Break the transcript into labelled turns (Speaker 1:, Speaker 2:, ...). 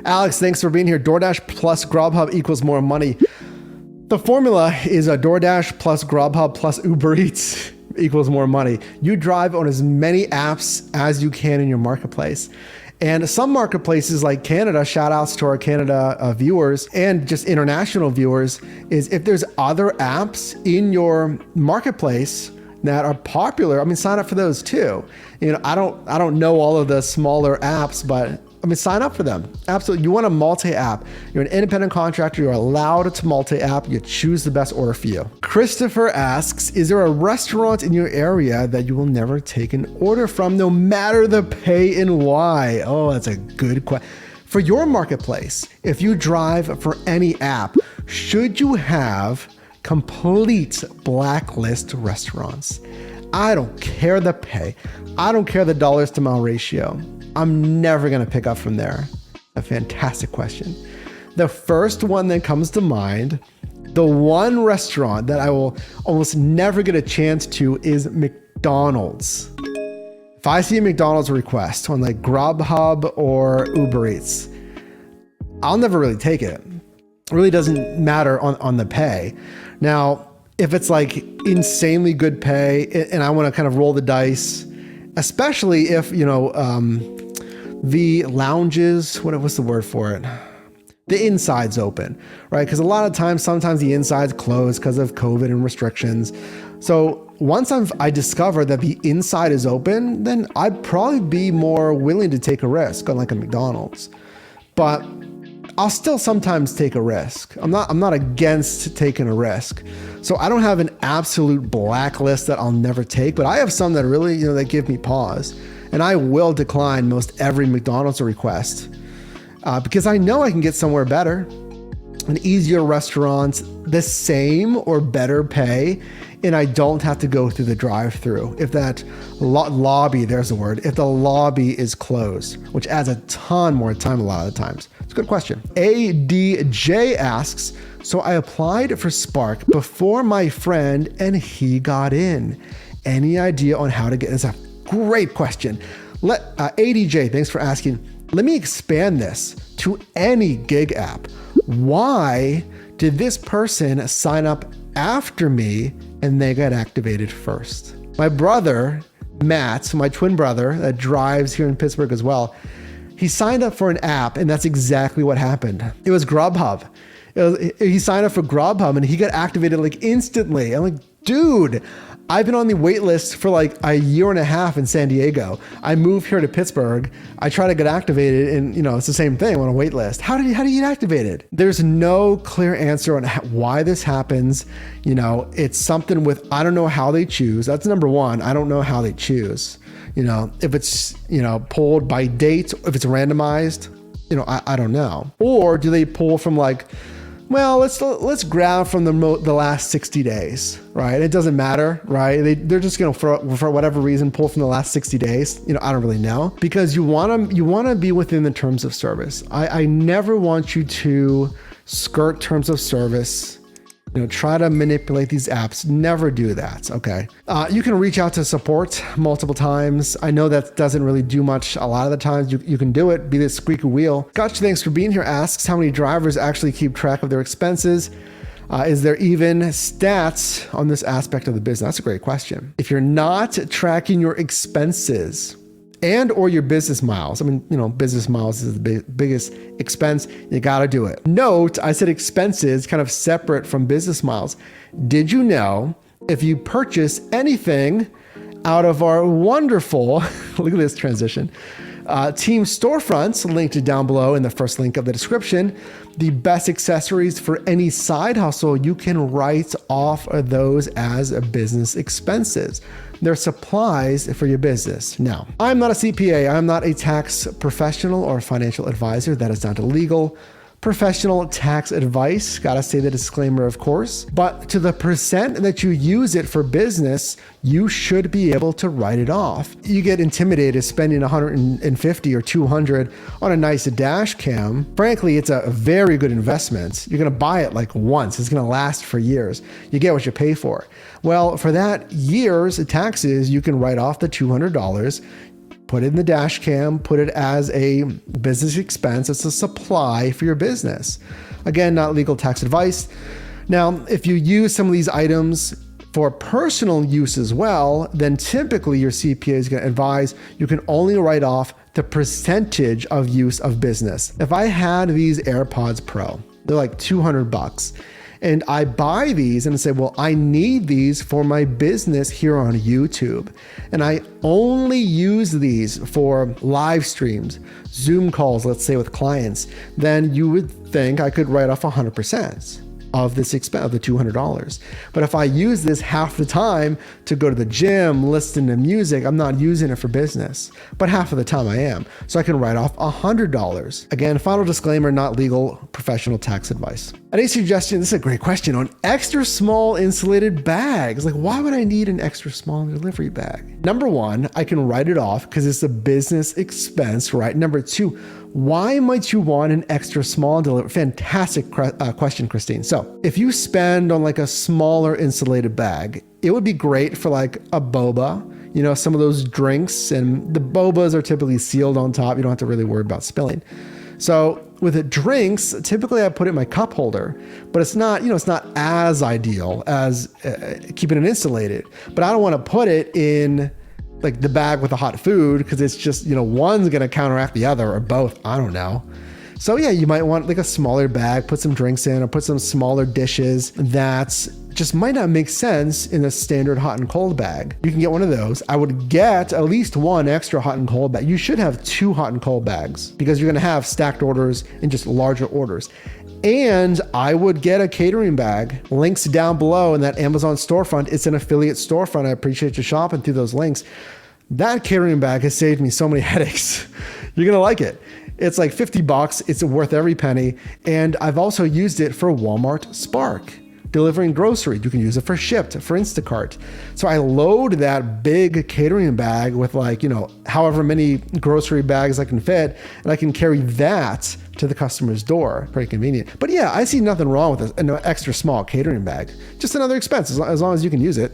Speaker 1: Alex, thanks for being here. DoorDash plus Grubhub equals more money. The formula is a DoorDash plus Grubhub plus Uber Eats equals more money. You drive on as many apps as you can in your marketplace. And some marketplaces like Canada, shout outs to our Canada viewers and just international viewers, is if there's other apps in your marketplace that are popular, I mean, sign up for those too. You know, I don't know all of the smaller apps, but I mean, sign up for them. Absolutely. You want a multi-app. You're an independent contractor. You're allowed to multi-app. You choose the best order for you. Christopher asks, is there a restaurant in your area that you will never take an order from, no matter the pay and why? Oh, that's a good question. For your marketplace, if you drive for any app, should you have complete blacklist restaurants? I don't care the pay. I don't care the dollars to mile ratio. I'm never going to pick up from there. A fantastic question. The first one that comes to mind, the one restaurant that I will almost never get a chance to is McDonald's. If I see a McDonald's request on like Grubhub or Uber Eats, I'll never really take it. It really doesn't matter on the pay. Now, if it's like insanely good pay and I want to kind of roll the dice, especially if, you know, the lounges, what's the word for it? The inside's open, right? Because a lot of times, sometimes the inside's closed because of COVID and restrictions. So once I discover that the inside is open, then I'd probably be more willing to take a risk on like a McDonald's. But I'll still sometimes take a risk. I'm not against taking a risk. So I don't have an absolute blacklist that I'll never take, but I have some that really, you know, that give me pause. And I will decline most every McDonald's request because I know I can get somewhere better, an easier restaurant, the same or better pay, and I don't have to go through the drive-through. If that lobby, there's the word, if the lobby is closed, which adds a ton more time a lot of the times. It's a good question. ADJ asks, so I applied for Spark before my friend and he got in. Any idea on how to get, it's a great question. ADJ, thanks for asking. Let me expand this to any gig app. Why did this person sign up after me and they got activated first? My brother, Matt, my twin brother that drives here in Pittsburgh as well, he signed up for an app and that's exactly what happened. It was Grubhub. He signed up for Grubhub and he got activated like instantly. I'm like, dude, I've been on the wait list for like a year and a half in San Diego. I moved here to Pittsburgh. I try to get activated and, you know, it's the same thing on a wait list. How do you get activated? There's no clear answer on why this happens. You know, it's something with, I don't know how they choose. That's number one. I don't know how they choose. You know, if it's, you know, pulled by date, if it's randomized, you know, I don't know. Or do they pull from like, well, let's grab from the last 60 days, right? It doesn't matter, right? They're just gonna for whatever reason pull from the last 60 days. You know, I don't really know, because you wanna be within the terms of service. I never want you to skirt terms of service. You know, try to manipulate these apps. Never do that, okay? You can reach out to support multiple times. I know that doesn't really do much. A lot of the times you can do it, be the squeaky wheel. Gotcha, thanks for being here. Asks how many drivers actually keep track of their expenses. Is there even stats on this aspect of the business? That's a great question. If you're not tracking your expenses and or your business miles. I mean, you know, business miles is the biggest expense. You got to do it. Note, I said expenses kind of separate from business miles. Did you know if you purchase anything out of our wonderful, look at this transition, team storefronts linked down below in the first link of the description, the best accessories for any side hustle, you can write off those as business expenses. They're supplies for your business. Now, I'm not a CPA. I'm not a tax professional or financial advisor. That is not illegal. Professional tax advice, gotta say the disclaimer, of course, but to the percent that you use it for business, you should be able to write it off. You get intimidated spending 150 or 200 on a nice dash cam. Frankly, it's a very good investment. You're gonna buy it like once. It's gonna last for years. You get what you pay for. Well, for that year's taxes, you can write off the $200. put it in the dash cam, put it as a business expense. It's a supply for your business. Again, not legal tax advice. Now, if you use some of these items for personal use as well, then typically your CPA is going to advise you can only write off the percentage of use of business. If I had these AirPods Pro, they're like $200, and I buy these and say, well, I need these for my business here on YouTube, and I only use these for live streams, Zoom calls, let's say with clients, then you would think I could write off 100% of this expense of the $200. But if I use this half the time to go to the gym, listen to music, I'm not using it for business, but half of the time I am. So I can write off $100. Again, final disclaimer, not legal professional tax advice. And a suggestion, this is a great question, on extra small insulated bags. Like, why would I need an extra small delivery bag? Number one, I can write it off because it's a business expense, right? Number two, why might you want an extra small delivery? Fantastic question, Christine. So if you spend on like a smaller insulated bag, it would be great for like a boba, you know, some of those drinks, and the bobas are typically sealed on top. You don't have to really worry about spilling. So with the drinks, typically I put it in my cup holder, but it's not, you know, it's not as ideal as keeping it insulated, but I don't want to put it in like the bag with the hot food because it's just, you know, one's going to counteract the other or both. I don't know. So yeah, you might want like a smaller bag, put some drinks in, or put some smaller dishes that just might not make sense in a standard hot and cold bag. You can get one of those. I would get at least one extra hot and cold bag. You should have 2 hot and cold bags because you're going to have stacked orders and just larger orders. And I would get a catering bag. Links down below in that Amazon storefront. It's an affiliate storefront. I appreciate you shopping through those links. That catering bag has saved me so many headaches. You're going to like it. It's like $50. It's worth every penny. And I've also used it for Walmart Spark, delivering groceries. You can use it for Shipt, for Instacart. So I load that big catering bag with like, you know, however many grocery bags I can fit, and I can carry that to the customer's door. Pretty convenient. But yeah, I see nothing wrong with an extra small catering bag. Just another expense as long as you can use it.